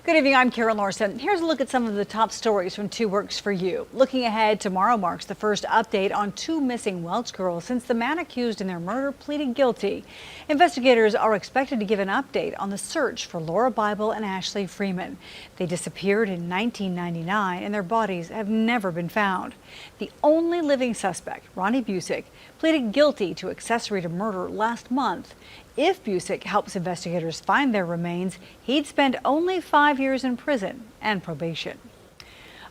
Good evening, I'm Carol Larson. Here's a look at some of the top stories from 2 Works for You. Looking ahead, tomorrow marks the first update on 2 missing Welch girls since the man accused in their murder pleaded guilty. Investigators are expected to give an update on the search for Laura Bible and Ashley Freeman. They disappeared in 1999 and their bodies have never been found. The only living suspect, Ronnie Busick, pleaded guilty to accessory to murder last month. If Busick helps investigators find their remains, he'd spend only 5 years in prison and probation.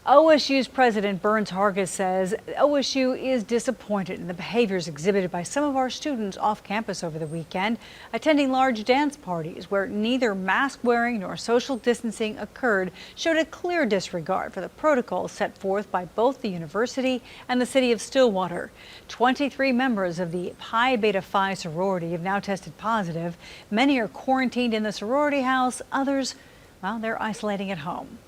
OSU's President Burns Hargis says OSU is disappointed in the behaviors exhibited by some of our students off campus over the weekend, attending large dance parties where neither mask wearing nor social distancing occurred, showed a clear disregard for the protocols set forth by both the university and the city of Stillwater. 23 members of the Pi Beta Phi sorority have now tested positive. Many are quarantined in the sorority house. Others, well, they're isolating at home.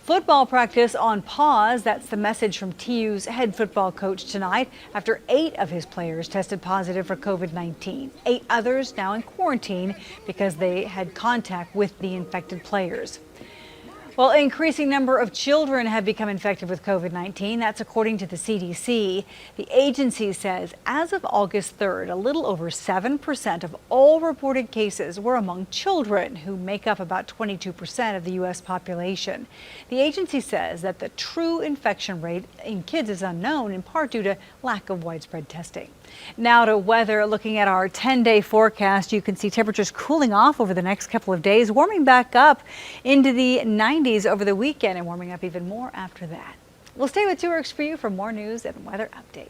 Football practice on pause. That's the message from TU's head football coach tonight after 8 of his players tested positive for COVID-19. 8 others now in quarantine because they had contact with the infected players. Well, an increasing number of children have become infected with COVID-19. That's according to the CDC. The agency says as of August 3rd, a little over 7% of all reported cases were among children, who make up about 22% of the U.S. population. The agency says that the true infection rate in kids is unknown, in part due to lack of widespread testing. Now to weather. Looking at our 10-day forecast, you can see temperatures cooling off over the next couple of days, warming back up into the 90s over the weekend and warming up even more after that. We'll stay with 2 Works for You for more news and weather updates.